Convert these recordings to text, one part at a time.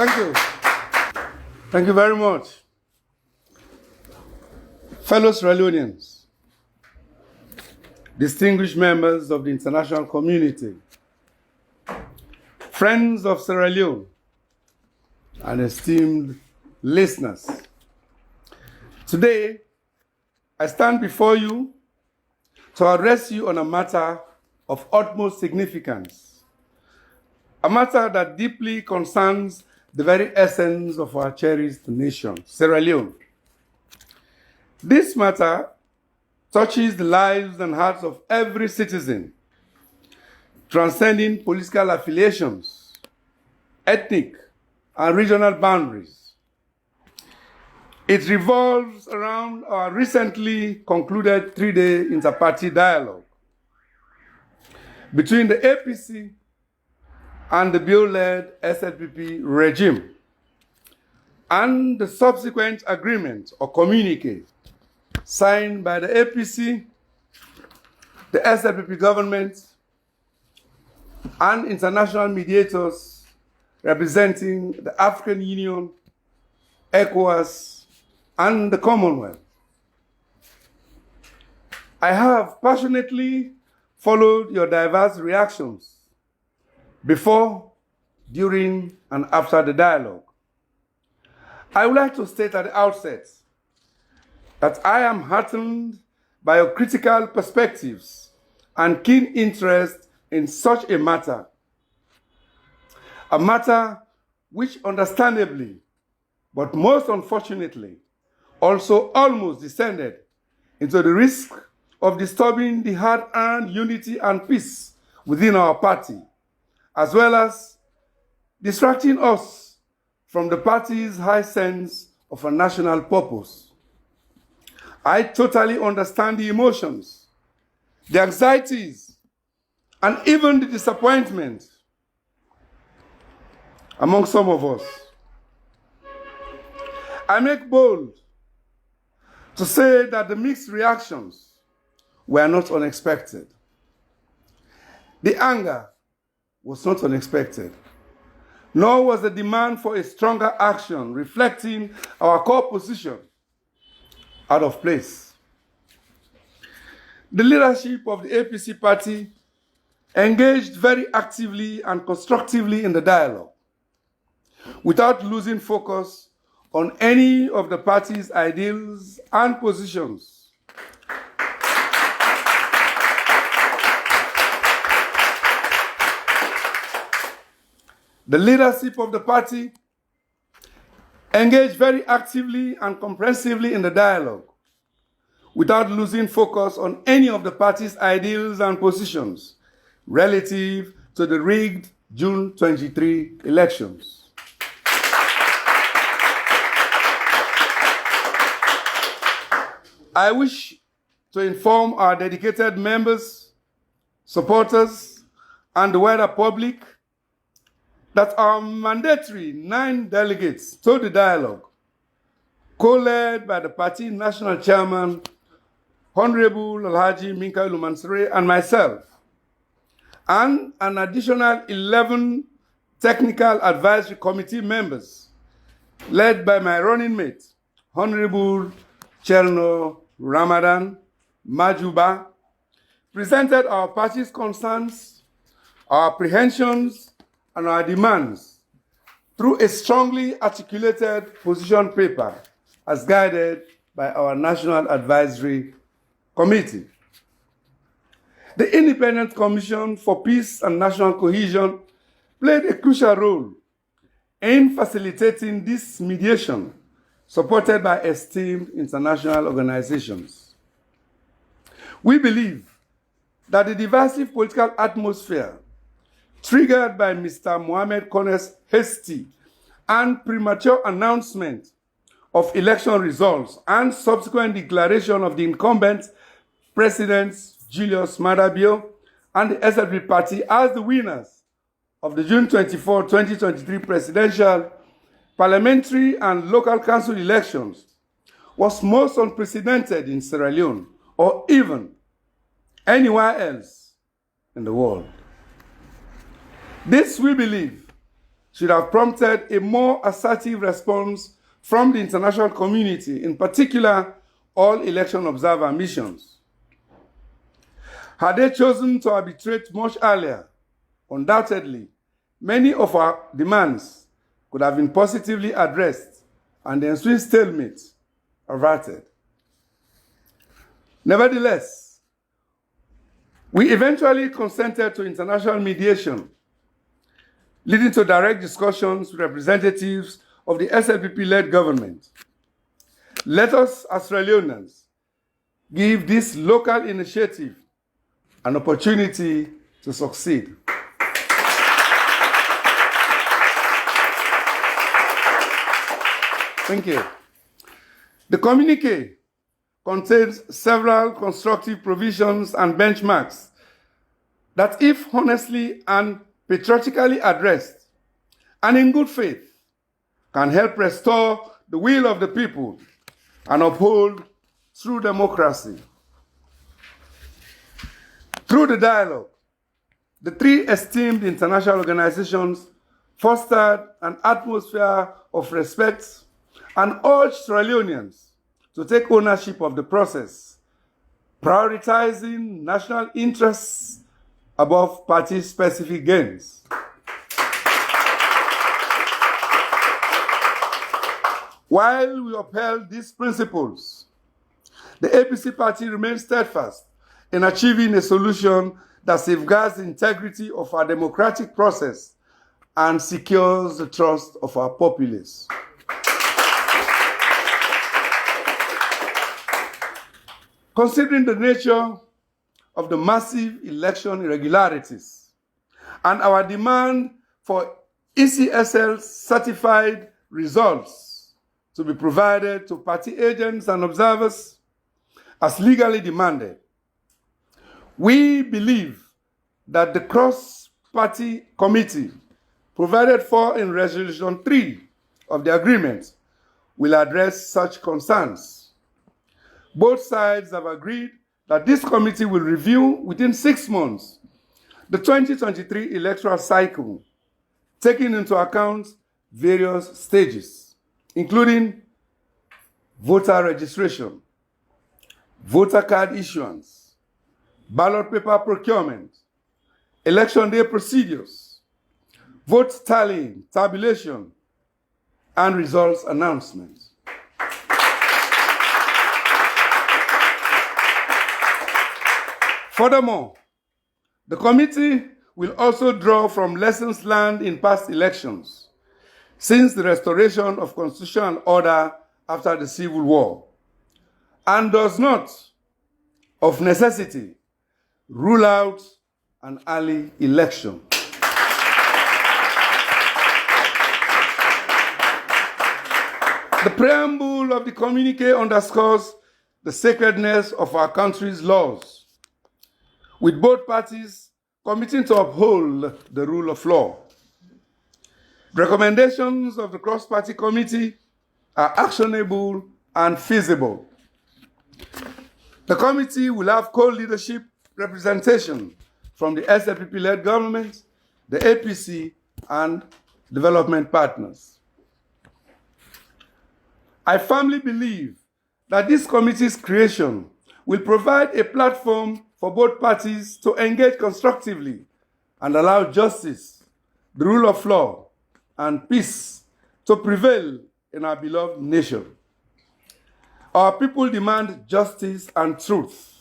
Thank you. Thank you very much. Fellow Sierra Leoneans, distinguished members of the international community, friends of Sierra Leone, and esteemed listeners. Today, I stand before you to address you on a matter of utmost significance, a matter that deeply concerns the very essence of our cherished nation, Sierra Leone. This matter touches the lives and hearts of every citizen, transcending political affiliations, ethnic and regional boundaries. It revolves around our recently concluded three-day inter-party dialogue between the APC and the bill-led SLPP regime, and the subsequent agreement or communique signed by the APC, the SLPP government, and international mediators representing the African Union, ECOWAS, and the Commonwealth. I have passionately followed your diverse reactions before, during, and after the dialogue. I would like to state at the outset that I am heartened by your critical perspectives and keen interest in such a matter which understandably, but most unfortunately, also almost descended into the risk of disturbing the hard-earned unity and peace within our party, as well as distracting us from the party's high sense of a national purpose. I totally understand the emotions, the anxieties, and even the disappointment among some of us. I make bold to say that the mixed reactions were not unexpected. The anger was not unexpected, nor was the demand for a stronger action reflecting our core position out of place. The leadership of the APC party engaged very actively and constructively in the dialogue, without losing focus on any of the party's ideals and positions. The leadership of the party engaged very actively and comprehensively in the dialogue, without losing focus on any of the party's ideals and positions relative to the rigged June 23 elections. I wish to inform our dedicated members, supporters, and the wider public that our mandatory 9 delegates to the dialogue, co-led by the party national chairman, Honorable Alhaji Minka Lumansere, and myself, and an additional 11 technical advisory committee members, led by my running mate, Honorable Cherno Ramadan Majuba, presented our party's concerns, our apprehensions, and our demands through a strongly articulated position paper as guided by our National Advisory Committee. The Independent Commission for Peace and National Cohesion played a crucial role in facilitating this mediation, supported by esteemed international organizations. We believe that the divisive political atmosphere triggered by Mr. Mohamed Kone's hasty and premature announcement of election results and subsequent declaration of the incumbent President Julius Maada Bio and the SLP party as the winners of the June 24, 2023 presidential, parliamentary, and local council elections was most unprecedented in Sierra Leone or even anywhere else in the world. This, we believe, should have prompted a more assertive response from the international community, in particular, all election observer missions. Had they chosen to arbitrate much earlier, undoubtedly, many of our demands could have been positively addressed and the ensuing stalemate averted. Nevertheless, we eventually consented to international mediation, leading to direct discussions with representatives of the SLPP-led government. Let us, as Sierra Leoneans, give this local initiative an opportunity to succeed. Thank you. The communique contains several constructive provisions and benchmarks that, if honestly and patriotically addressed and in good faith, can help restore the will of the people and uphold true democracy. Through the dialogue, the three esteemed international organizations fostered an atmosphere of respect and urged Sierra Leoneans to take ownership of the process, prioritizing national interests above party-specific gains. While we upheld these principles, the APC party remains steadfast in achieving a solution that safeguards the integrity of our democratic process and secures the trust of our populace. Considering the nature of the massive election irregularities and our demand for ECSL certified results to be provided to party agents and observers as legally demanded, we believe that the cross-party committee provided for in Resolution 3 of the agreement will address such concerns. Both sides have agreed that this committee will review within 6 months the 2023 electoral cycle, taking into account various stages, including voter registration, voter card issuance, ballot paper procurement, election day procedures, vote tallying, tabulation, and results announcement. Furthermore, the committee will also draw from lessons learned in past elections since the restoration of constitutional order after the Civil War, and does not, of necessity, rule out an early election. The preamble of the communique underscores the sacredness of our country's laws, with both parties committing to uphold the rule of law. Recommendations of the cross-party committee are actionable and feasible. The committee will have co-leadership representation from the SLPP-led government, the APC, and development partners. I firmly believe that this committee's creation will provide a platform for both parties to engage constructively and allow justice, the rule of law, and peace to prevail in our beloved nation. Our people demand justice and truth,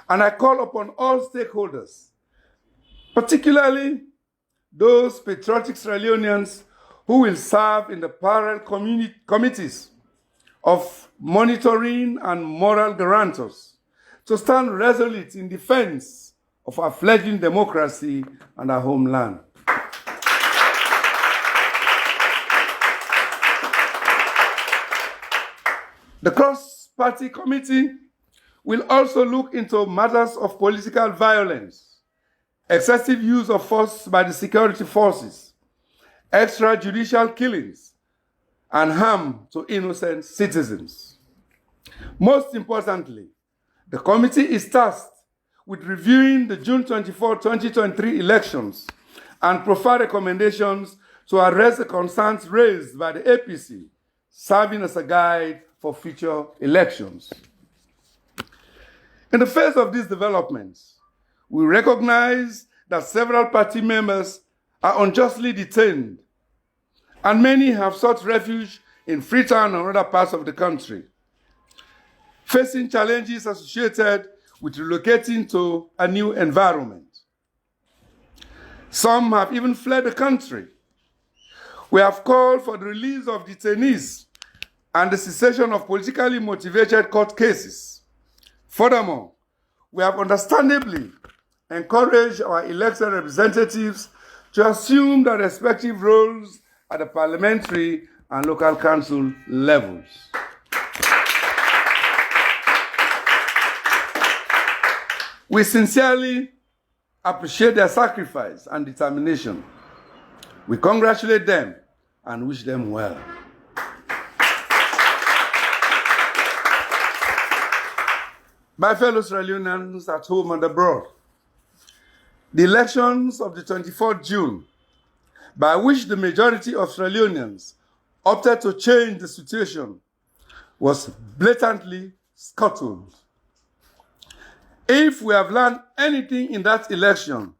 and I call upon all stakeholders, particularly those patriotic Sierra Leoneans who will serve in the parallel committees of monitoring and moral guarantors, to stand resolute in defense of our fledgling democracy and our homeland. The cross-party committee will also look into matters of political violence, excessive use of force by the security forces, extrajudicial killings, and harm to innocent citizens. Most importantly, the committee is tasked with reviewing the June 24, 2023 elections and provide recommendations to address the concerns raised by the APC, serving as a guide for future elections. In the face of these developments, we recognize that several party members are unjustly detained, and many have sought refuge in Freetown and other parts of the country, facing challenges associated with relocating to a new environment. Some have even fled the country. We have called for the release of detainees and the cessation of politically motivated court cases. Furthermore, we have understandably encouraged our elected representatives to assume their respective roles at the parliamentary and local council levels. We sincerely appreciate their sacrifice and determination. We congratulate them and wish them well. My fellow Sierra Leoneans at home and abroad, the elections of the 24th June, by which the majority of Sierra Leoneans opted to change the situation, was blatantly scuttled. If we have learned anything in that election,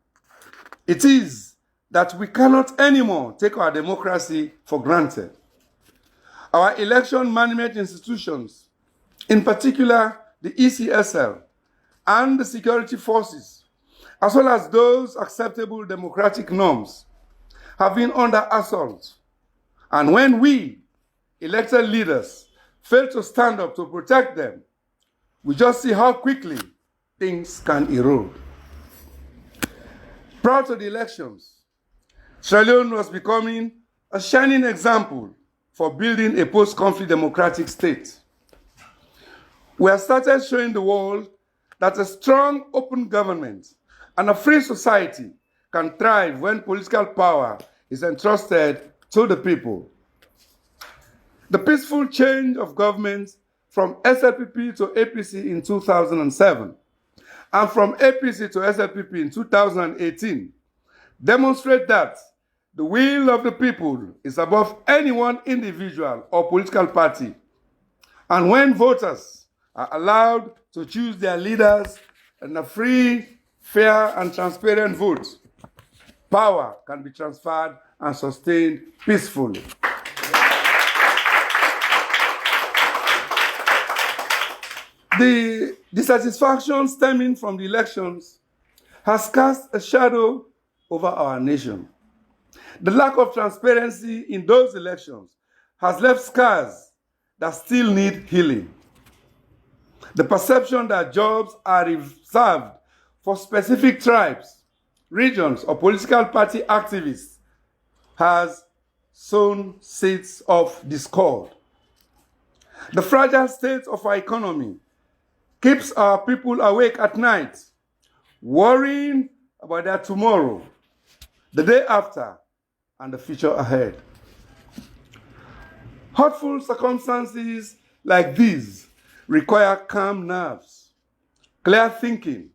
it is that we cannot anymore take our democracy for granted. Our election management institutions, in particular the ECSL and the security forces, as well as those acceptable democratic norms, have been under assault. And when we, elected leaders, fail to stand up to protect them, we just see how quickly things can erode. Prior to the elections, Sierra Leone was becoming a shining example for building a post-conflict democratic state. We have started showing the world that a strong, open government and a free society can thrive when political power is entrusted to the people. The peaceful change of government from SLPP to APC in 2007 and from APC to SLPP in 2018 demonstrate that the will of the people is above any one individual or political party. And when voters are allowed to choose their leaders in a free, fair, and transparent vote, power can be transferred and sustained peacefully. The dissatisfaction stemming from the elections has cast a shadow over our nation. The lack of transparency in those elections has left scars that still need healing. The perception that jobs are reserved for specific tribes, regions, or political party activists has sown seeds of discord. The fragile state of our economy keeps our people awake at night, worrying about their tomorrow, the day after, and the future ahead. Hurtful circumstances like these require calm nerves, clear thinking,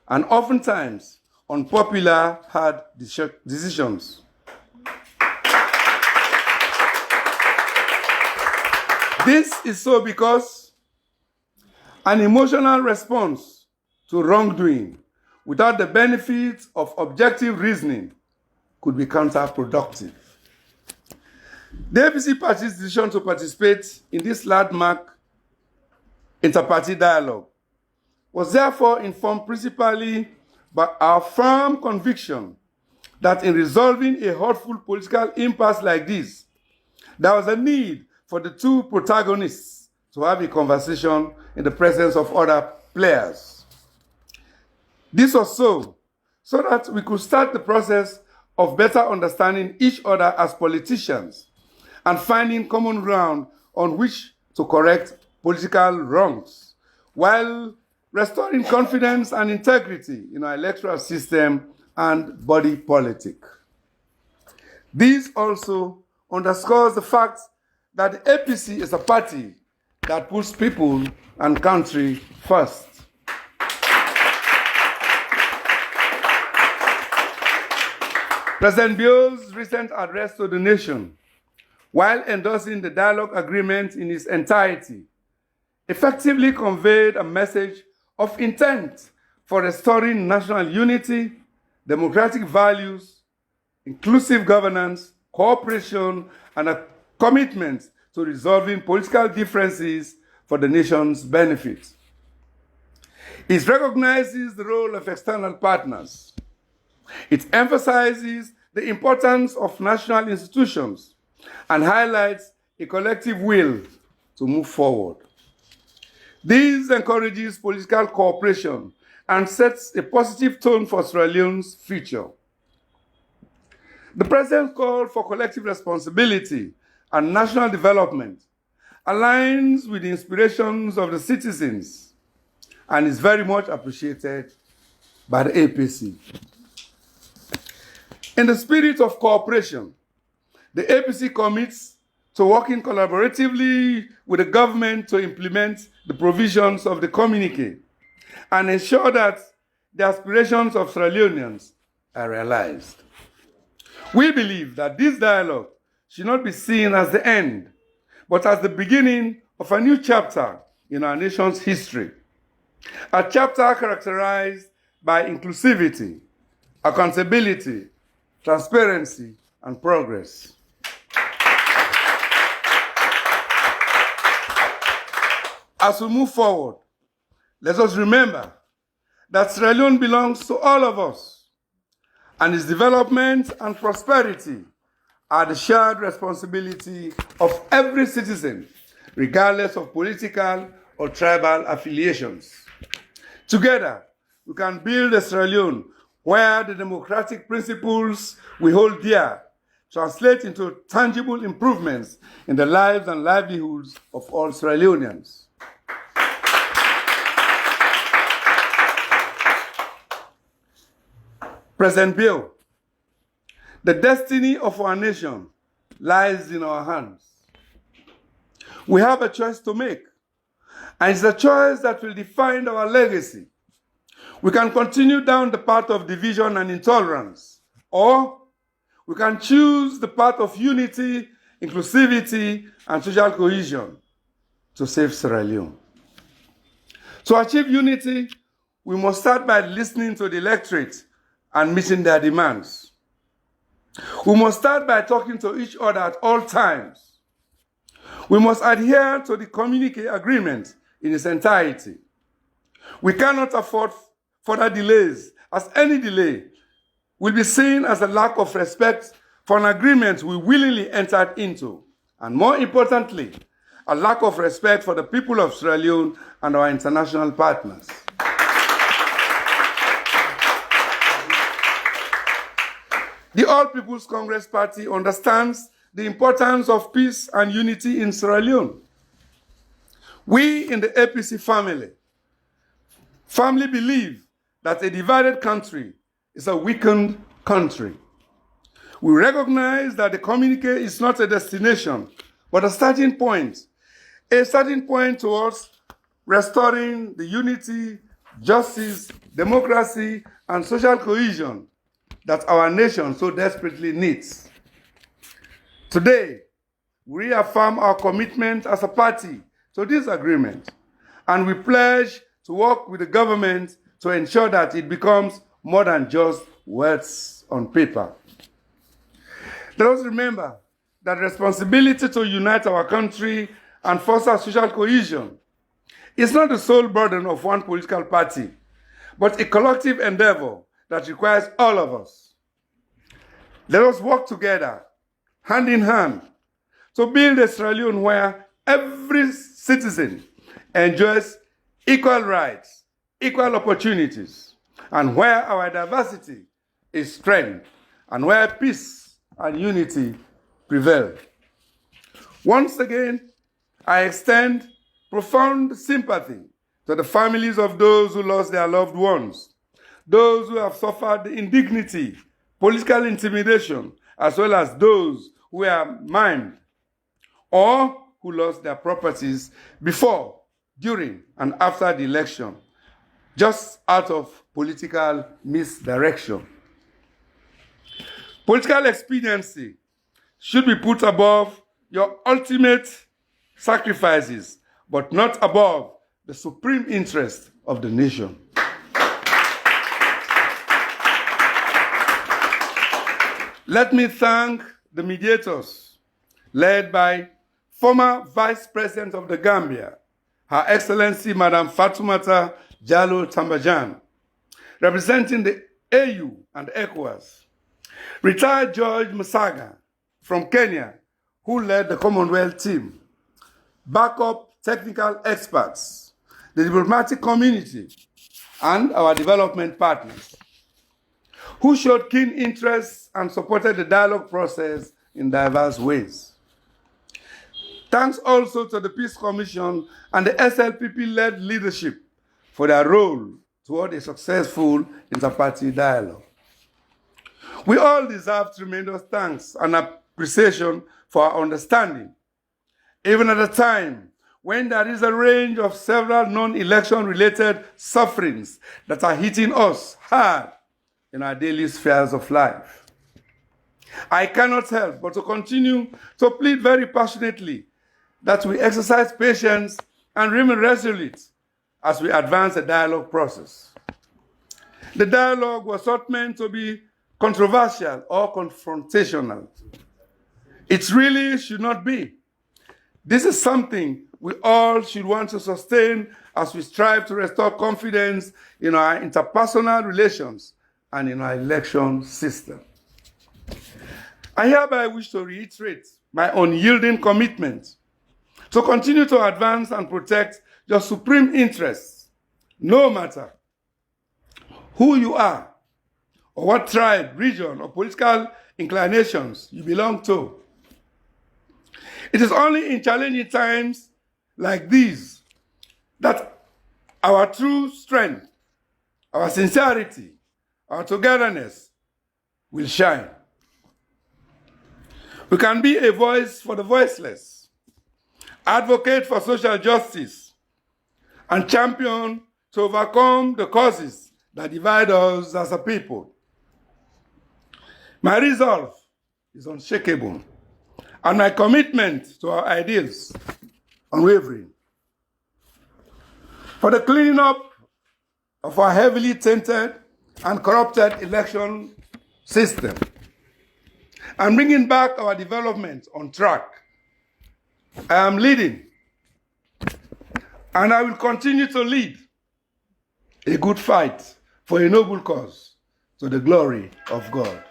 and oftentimes unpopular, hard decisions. This is so because an emotional response to wrongdoing without the benefit of objective reasoning could be counterproductive. The APC party's decision to participate in this landmark inter-party dialogue was therefore informed principally by our firm conviction that in resolving a hurtful political impasse like this, there was a need for the two protagonists to have a conversation in the presence of other players. This was so that we could start the process of better understanding each other as politicians and finding common ground on which to correct political wrongs, while restoring confidence and integrity in our electoral system and body politic. This also underscores the fact that the APC is a party that puts people and country first. President Bio's recent address to the nation, while endorsing the dialogue agreement in its entirety, effectively conveyed a message of intent for restoring national unity, democratic values, inclusive governance, cooperation, and a commitment to resolving political differences for the nation's benefit. It recognizes the role of external partners. It emphasizes the importance of national institutions and highlights a collective will to move forward. This encourages political cooperation and sets a positive tone for Sierra Leone's future. The President's call for collective responsibility and national development aligns with the inspirations of the citizens and is very much appreciated by the APC. In the spirit of cooperation, the APC commits to working collaboratively with the government to implement the provisions of the communique and ensure that the aspirations of Sierra Leoneans are realized. We believe that this dialogue should not be seen as the end, but as the beginning of a new chapter in our nation's history. A chapter characterized by inclusivity, accountability, transparency, and progress. As we move forward, let us remember that Sierra Leone belongs to all of us, and its development and prosperity are the shared responsibility of every citizen, regardless of political or tribal affiliations. Together, we can build a Sierra Leone where the democratic principles we hold dear translate into tangible improvements in the lives and livelihoods of all Sierra Leoneans. President Bio, the destiny of our nation lies in our hands. We have a choice to make, and it's a choice that will define our legacy. We can continue down the path of division and intolerance, or we can choose the path of unity, inclusivity, and social cohesion to save Sierra Leone. To achieve unity, we must start by listening to the electorate and meeting their demands. We must start by talking to each other at all times. We must adhere to the communique agreement in its entirety. We cannot afford further delays, as any delay will be seen as a lack of respect for an agreement we willingly entered into, and more importantly, a lack of respect for the people of Sierra Leone and our international partners. The All People's Congress Party understands the importance of peace and unity in Sierra Leone. We in the APC family firmly believe that a divided country is a weakened country. We recognize that the communique is not a destination, but a starting point towards restoring the unity, justice, democracy, and social cohesion that our nation so desperately needs. Today, we reaffirm our commitment as a party to this agreement, and we pledge to work with the government to ensure that it becomes more than just words on paper. Let us remember that responsibility to unite our country and foster social cohesion is not the sole burden of one political party, but a collective endeavor that requires all of us. Let us work together, hand in hand, to build a Sierra Leone where every citizen enjoys equal rights, equal opportunities, and where our diversity is strength, and where peace and unity prevail. Once again, I extend profound sympathy to the families of those who lost their loved ones, those who have suffered the indignity, political intimidation, as well as those who were maimed or who lost their properties before, during, and after the election, just out of political misdirection. Political expediency should be put above your ultimate sacrifices, but not above the supreme interest of the nation. Let me thank the mediators, led by former Vice President of the Gambia, Her Excellency Madam Fatoumata Jallow Tambajan, representing the AU and ECOWAS, retired George Musaga from Kenya, who led the Commonwealth team, backup technical experts, the diplomatic community, and our development partners, who showed keen interest and supported the dialogue process in diverse ways. Thanks also to the Peace Commission and the SLPP-led leadership for their role toward a successful inter-party dialogue. We all deserve tremendous thanks and appreciation for our understanding, even at a time when there is a range of several non-election related sufferings that are hitting us hard in our daily spheres of life. I cannot help but to continue to plead very passionately that we exercise patience and remain resolute as we advance the dialogue process. The dialogue was not meant to be controversial or confrontational. It really should not be. This is something we all should want to sustain as we strive to restore confidence in our interpersonal relations and in our election system. I hereby wish to reiterate my unyielding commitment to continue to advance and protect your supreme interests, no matter who you are or what tribe, region, or political inclinations you belong to. It is only in challenging times like these that our true strength, our sincerity, our togetherness will shine. We can be a voice for the voiceless, advocate for social justice, and champion to overcome the causes that divide us as a people. My resolve is unshakable, and my commitment to our ideals unwavering. For the cleaning up of our heavily tainted and corrupted election system, and bringing back our development on track, I am leading, and I will continue to lead a good fight for a noble cause to the glory of God.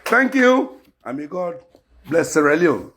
Thank you, and may God bless Sierra Leone.